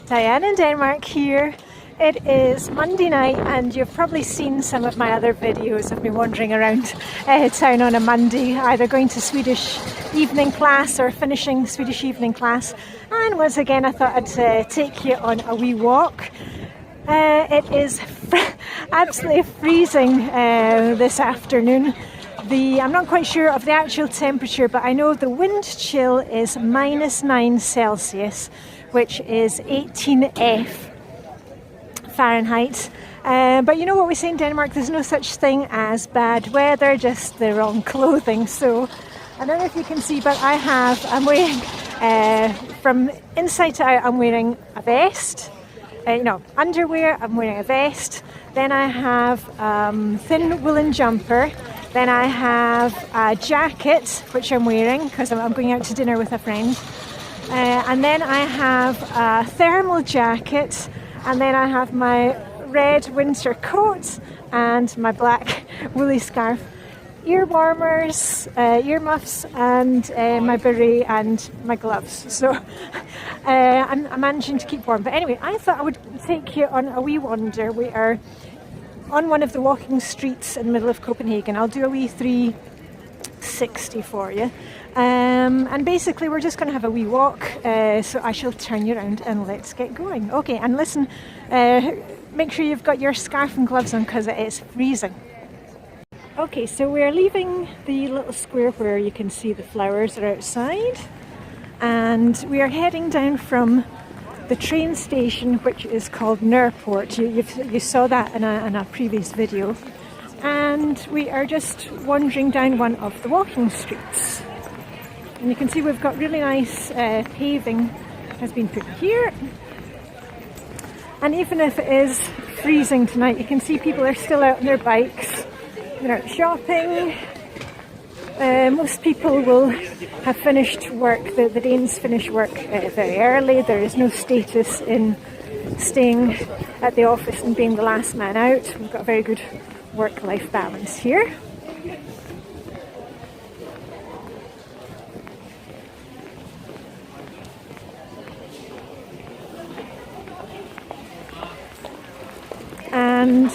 Diane in Denmark here. It is Monday night and you've probably seen some of my other videos of me wandering around town on a Monday, either going to Swedish evening class or finishing Swedish evening class. And once again I thought I'd take you on a wee walk. It is absolutely freezing this afternoon. I'm not quite sure of the actual temperature, but I know the wind chill is -9 Celsius, which is 18 Fahrenheit. But you know what we say in Denmark, there's no such thing as bad weather, just the wrong clothing. So I don't know if you can see, but I'm wearing, from inside to out, I'm wearing a vest. Underwear, I'm wearing a vest. Then I have thin woolen jumper. Then I have a jacket, which I'm wearing because I'm going out to dinner with a friend. And then I have a thermal jacket. And then I have my red winter coat and my black woolly scarf. Ear warmers, ear muffs, and my beret and my gloves. So I'm managing to keep warm. But anyway, I thought I would take you on a wee wander. We are on one of the walking streets in the middle of Copenhagen. I'll do a wee 360 for you. And basically we're just going to have a wee walk, so I shall turn you around and let's get going. Okay, and listen, make sure you've got your scarf and gloves on because it is freezing. Okay, so we're leaving the little square where you can see the flowers are outside, and we are heading down from the train station, which is called Nørreport. You saw that in a previous video. And we are just wandering down one of the walking streets. And you can see we've got really nice paving has been put here. And even if it is freezing tonight, you can see people are still out on their bikes. They're out shopping. Most people will have finished work. The Danes finish work very early. There is no status in staying at the office and being the last man out. We've got a very good work-life balance here. And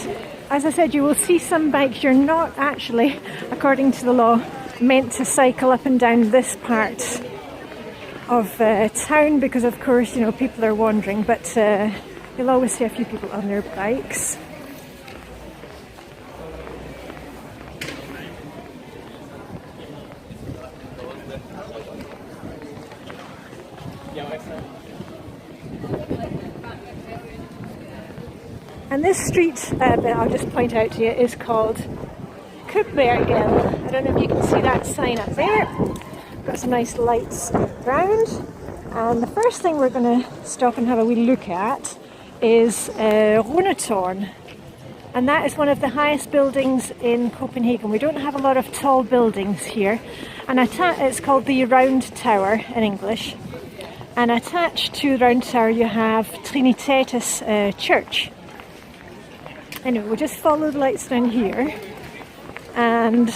as I said, you will see some bikes. You're not actually, according to the law, meant to cycle up and down this part of town because of course, you know, people are wandering, but you'll always see a few people on their bikes. And this street that I'll just point out to you is called Copenhagen. I don't know if you can see that sign up there. Got some nice lights around. And the first thing we're going to stop and have a wee look at is Rundetårn. And that is one of the highest buildings in Copenhagen. We don't have a lot of tall buildings here. And it's called the Round Tower in English. And attached to the Round Tower you have Trinitatis Church. Anyway, we'll just follow the lights down here. And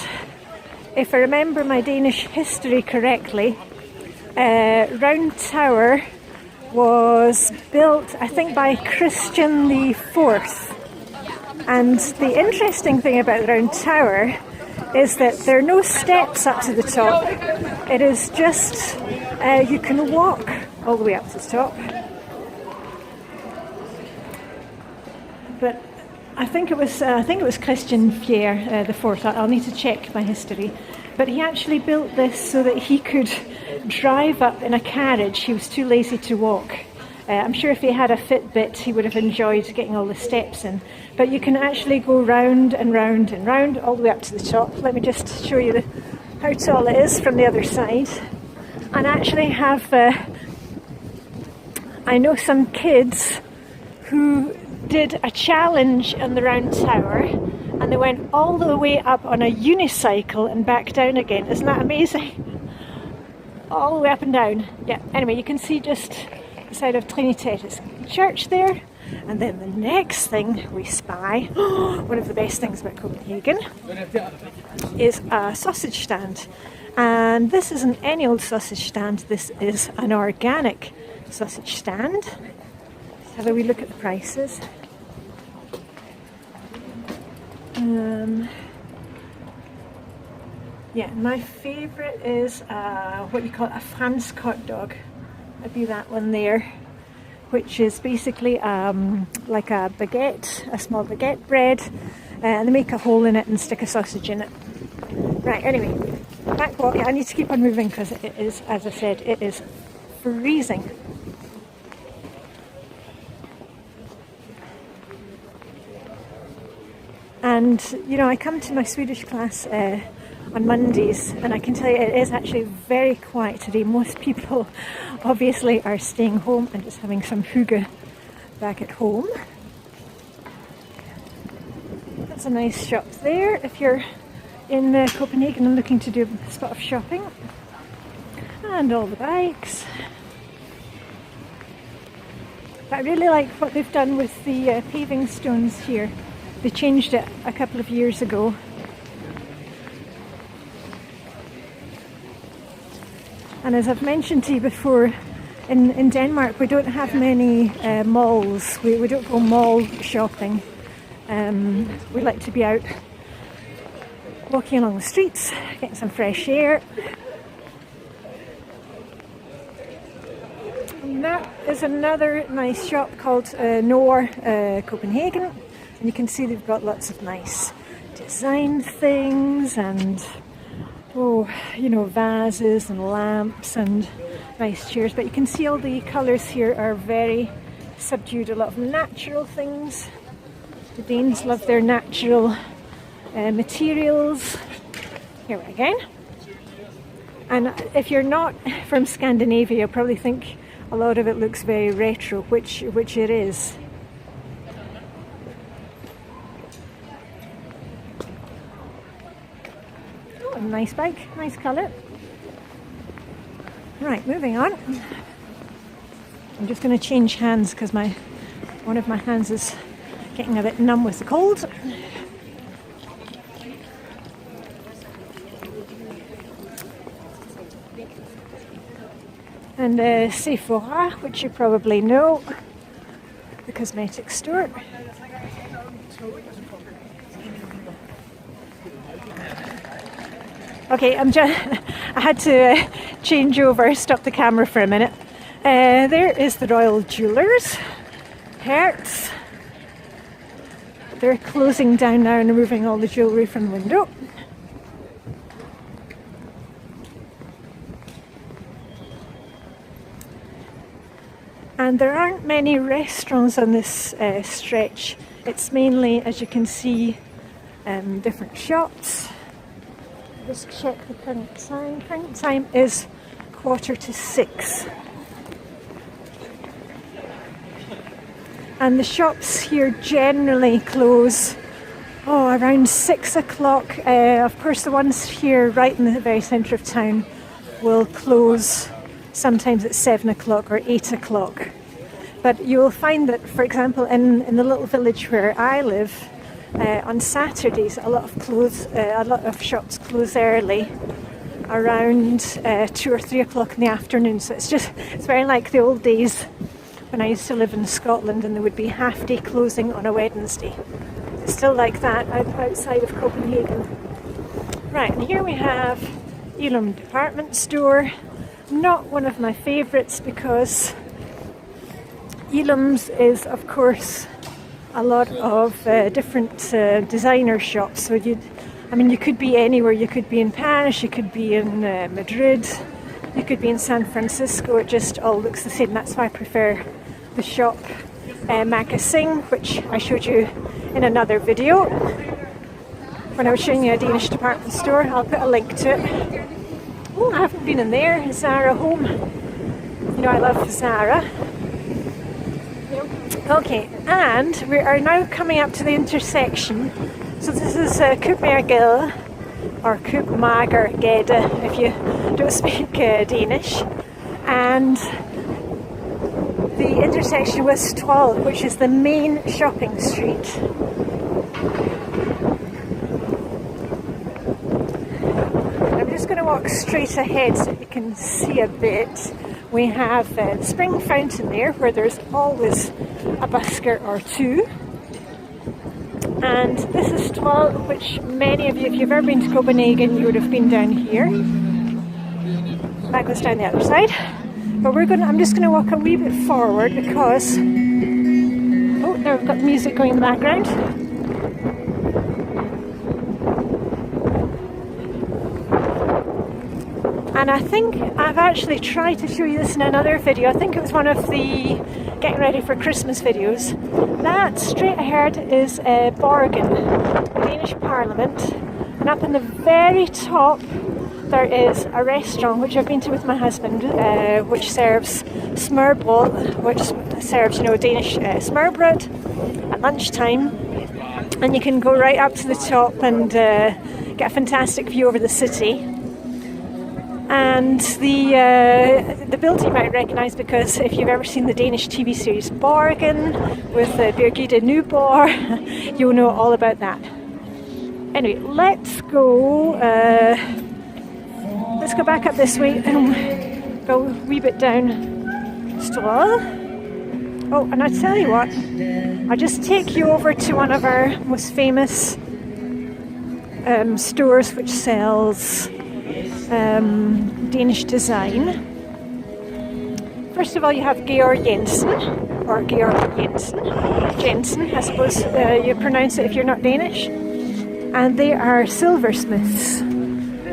if I remember my Danish history correctly, Round Tower was built, I think, by Christian IV. And the interesting thing about the Round Tower is that there are no steps up to the top. It is just, you can walk all the way up to the top. But I think it was Christian IV. I'll need to check my history. But he actually built this so that he could drive up in a carriage. He was too lazy to walk. I'm sure if he had a Fitbit, he would have enjoyed getting all the steps in. But you can actually go round and round and round all the way up to the top. Let me just show you how tall it is from the other side. And actually have, I know some kids who did a challenge on the Round Tower, and they went all the way up on a unicycle and back down again. Isn't that amazing? All the way up and down. Yeah, anyway, you can see just the side of Trinitatis Church there. And then the next thing we spy, one of the best things about Copenhagen, is a sausage stand. And this isn't any old sausage stand, this is an organic sausage stand. have a wee look at the prices. Yeah, my favourite is what you call a Franz hot dog. That'd be that one there, which is basically like a baguette, a small baguette bread, and they make a hole in it and stick a sausage in it. Right, anyway, back walking. I need to keep on moving because it is, as I said, it is freezing. And, you know, I come to my Swedish class on Mondays, and I can tell you it is actually very quiet today. Most people obviously are staying home and just having some hygge back at home. That's a nice shop there if you're in Copenhagen and looking to do a spot of shopping. And all the bikes. But I really like what they've done with the paving stones here. They changed it a couple of years ago. And as I've mentioned to you before, in Denmark we don't have many malls. We don't go mall shopping. We like to be out walking along the streets, getting some fresh air. And that is another nice shop called Nor Copenhagen. And you can see they've got lots of nice design things and, oh, you know, vases and lamps and nice chairs. But you can see all the colours here are very subdued, a lot of natural things. The Danes love their natural materials. Here we again. And if you're not from Scandinavia, you'll probably think a lot of it looks very retro, which it is. Oh, nice bike, nice colour. Right, moving on. I'm just going to change hands because one of my hands is getting a bit numb with the cold. And Sephora, which you probably know, the cosmetic store. Okay, I had to change over, stop the camera for a minute. There is the Royal Jewellers, Hertz. They're closing down now and removing all the jewellery from the window. And there aren't many restaurants on this stretch. It's mainly, as you can see, different shops. Just check the current time. Current time is 6:15. And the shops here generally close around 6 o'clock. Of course, the ones here right in the very centre of town will close sometimes at 7 o'clock or 8 o'clock. But you will find that, for example, in the little village where I live, on Saturdays a lot of shops close early, around 2 or 3 o'clock in the afternoon. So it's very like the old days when I used to live in Scotland and there would be half-day closing on a Wednesday. It's still like that outside of Copenhagen. Right, and here we have Illums department store. Not one of my favourites because Illums is, of course, a lot of different designer shops. So you could be anywhere. You could be in Paris, you could be in Madrid, you could be in San Francisco. It just all looks the same. That's why I prefer the shop Magasin, which I showed you in another video when I was showing you a Danish department store. I'll put a link to it. Oh, I haven't been in there. Zara Home. You know I love Zara. Okay, and we are now coming up to the intersection. So this is Copenhagen, or Copenhagen if you don't speak Danish. And the intersection with 12, which is the main shopping street. I'm just going to walk straight ahead so you can see a bit. We have the spring fountain there, where there's always a busker or two. And this is Stwall, which many of you, if you've ever been to Copenhagen, you would have been down here. That goes down the other side. But I'm just going to walk a wee bit forward because, oh, there we've got music going in the background. And I think I've actually tried to show you this in another video. I think it was one of the getting ready for Christmas videos. That straight ahead is Borgen, the Danish Parliament. And up in the very top there is a restaurant which I've been to with my husband, which serves smørbrød, which serves, you know, Danish smørbrød at lunchtime. And you can go right up to the top and get a fantastic view over the city. And the building you might recognise, because if you've ever seen the Danish TV series Borgen with Birgitte Nyborg, you'll know all about that. Anyway, let's go back up this way and go a wee bit down Stwall. Oh, and I tell you what, I'll just take you over to one of our most famous stores which sells Danish design. First of all, you have Georg Jensen, or Georg Jensen, I suppose you pronounce it if you're not Danish. And they are silversmiths.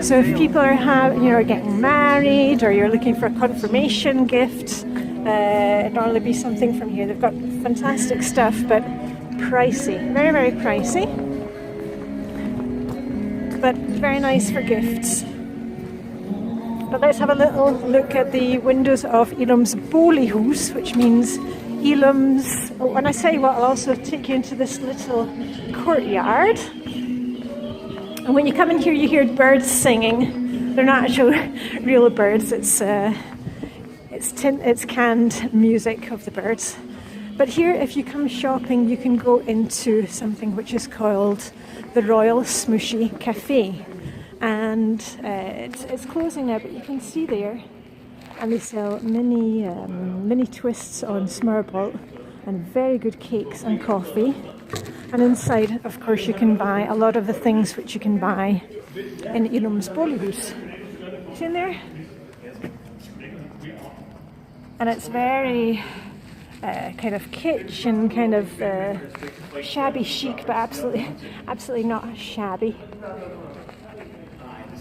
So if people are getting married, or you're looking for a confirmation gift, it'd normally be something from here. They've got fantastic stuff, but pricey, very, very pricey, but very nice for gifts. But let's have a little look at the windows of Illums Bolighus, which means Illums. Oh, and I tell you what, I'll also take you into this little courtyard. And when you come in here, you hear birds singing. They're not actually real birds. It's canned music of the birds. But here, if you come shopping, you can go into something which is called the Royal Smooshy Cafe. And it's closing now, but you can see there, and they sell mini twists on smørbrød and very good cakes and coffee. And inside, of course, you can buy a lot of the things which you can buy in Illums Bolighus. See in there? And it's very kind of kitsch and kind of shabby chic, but absolutely not shabby.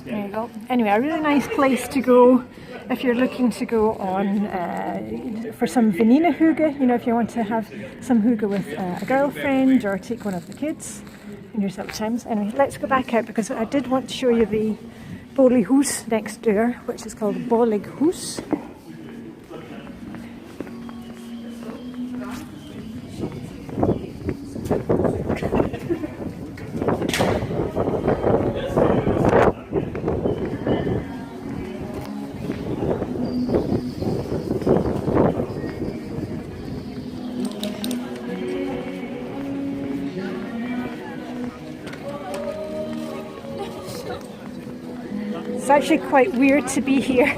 There you go. Anyway, a really nice place to go if you're looking to go on for some venninehygge, you know, if you want to have some hygge with a girlfriend or take one of the kids in your sometimes. Anyway, let's go back out because I did want to show you the Bolighus next door, which is called Bolighus. It's actually quite weird to be here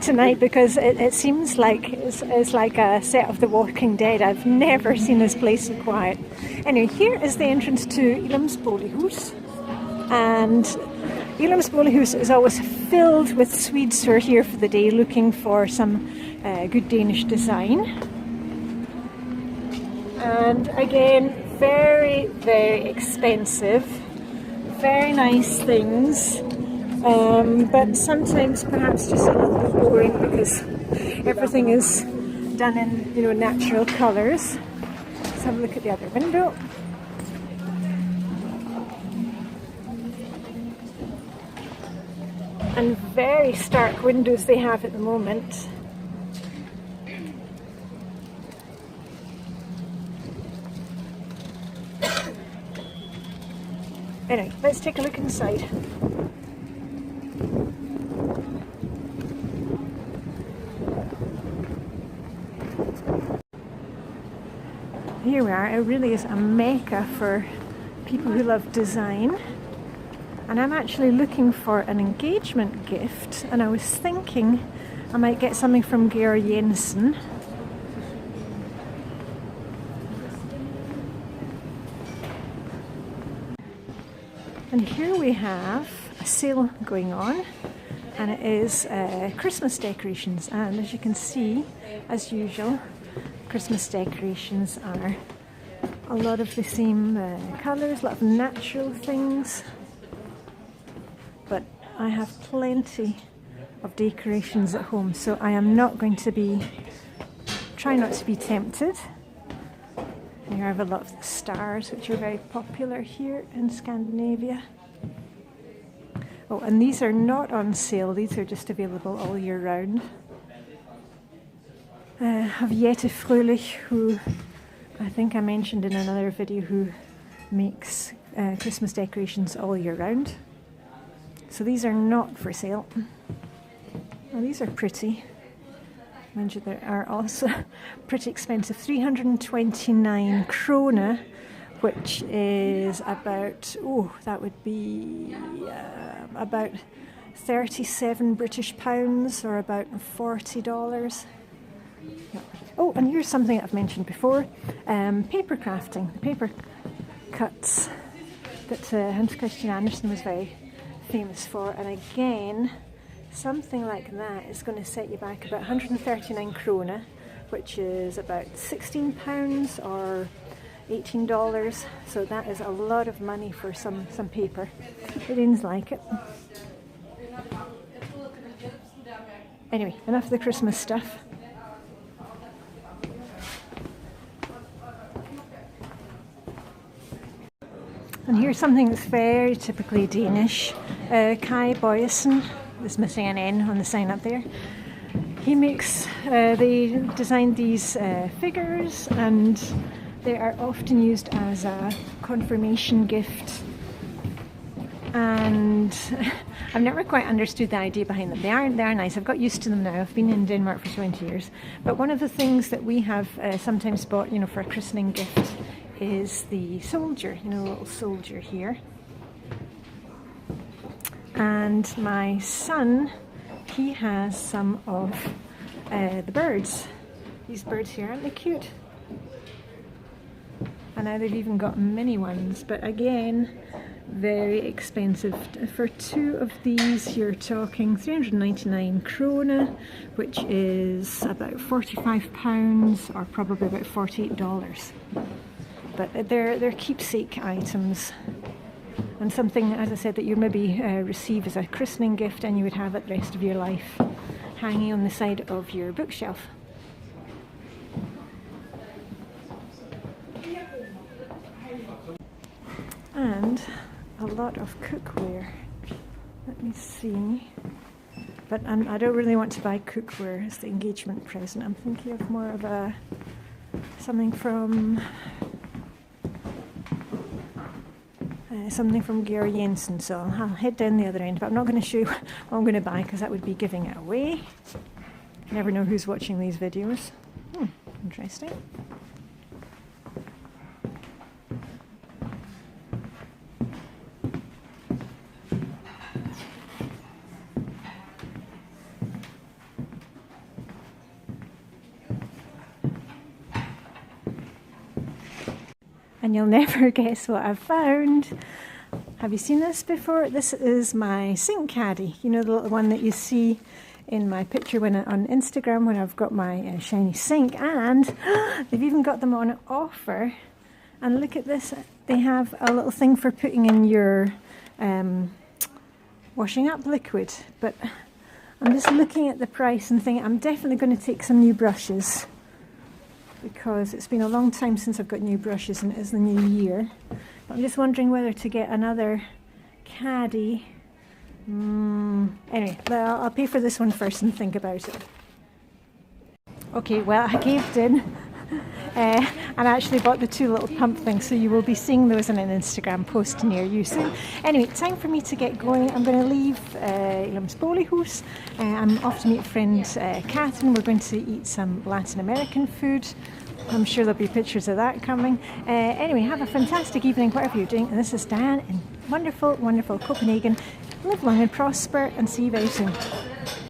tonight because it seems like it's like a set of The Walking Dead. I've never seen this place so quiet. Anyway, here is the entrance to Illums Bolighus, and Illums Bolighus is always filled with Swedes who are here for the day looking for some good Danish design. And again, very, very expensive, very nice things. But sometimes perhaps just a little bit boring because everything is done in, you know, natural colours. Let's have a look at the other window. And very stark windows they have at the moment. Anyway, let's take a look inside. Here we are. It really is a mecca for people who love design. And I'm actually looking for an engagement gift, and I was thinking I might get something from Georg Jensen. And here we have a sale going on, and it is Christmas decorations, and as you can see, as usual, Christmas decorations are a lot of the same colours, a lot of natural things, but I have plenty of decorations at home, so I am not going to be, try not to be tempted. Here I have a lot of the stars, which are very popular here in Scandinavia. Oh, and these are not on sale, these are just available all year round. I have Jette Fröhlich, who I think I mentioned in another video, who makes Christmas decorations all year round. So these are not for sale. Well, these are pretty. Mind you, they are also pretty expensive. 329 krona, which is about, oh, that would be about 37 British pounds, or about $40. Oh, and here's something I've mentioned before, paper crafting, the paper cuts that Hans Christian Andersen was very famous for, and again, something like that is going to set you back about 139 krona, which is about £16 or $18, so that is a lot of money for some paper. The Danes like it. Anyway, enough of the Christmas stuff. And here's something that's very typically Danish. Kai Boyesen, there's missing an N on the sign up there. He makes, they designed these figures, and they are often used as a confirmation gift. And I've never quite understood the idea behind them. They are nice. I've got used to them now. I've been in Denmark for 20 years. But one of the things that we have sometimes bought, you know, for a christening gift is the soldier, you know, a little soldier here. And my son, he has some of the birds. These birds here, aren't they cute? And now they've even got mini ones, but again, very expensive. For two of these, you're talking 399 krona, which is about £45, or probably about $48. But they're keepsake items, and something, as I said, that you maybe receive as a christening gift, and you would have it the rest of your life hanging on the side of your bookshelf. And a lot of cookware. Let me see. But I don't really want to buy cookware as the engagement present. I'm thinking of more of a something from Georg Jensen. So I'll head down the other end. But I'm not going to show you what I'm going to buy, because that would be giving it away. You never know who's watching these videos. Interesting. And you'll never guess what I've found. Have you seen this before? This is my sink caddy. You know, the little one that you see in my picture on Instagram when I've got my shiny sink. And they've even got them on offer. And look at this. They have a little thing for putting in your washing up liquid. But I'm just looking at the price and thinking I'm definitely going to take some new brushes, because it's been a long time since I've got new brushes and it is the new year. But I'm just wondering whether to get another caddy. Anyway, I'll pay for this one first and think about it. Okay, well, I caved in and I actually bought the two little pump things, so you will be seeing those in an Instagram post near you soon. Anyway, time for me to get going. I'm going to leave Illums Bolighus. I'm off to meet a friend, Catherine. We're going to eat some Latin American food. I'm sure there'll be pictures of that coming. Anyway, have a fantastic evening, whatever you're doing. And this is Diane in wonderful, wonderful Copenhagen. Live long and prosper, and see you very soon.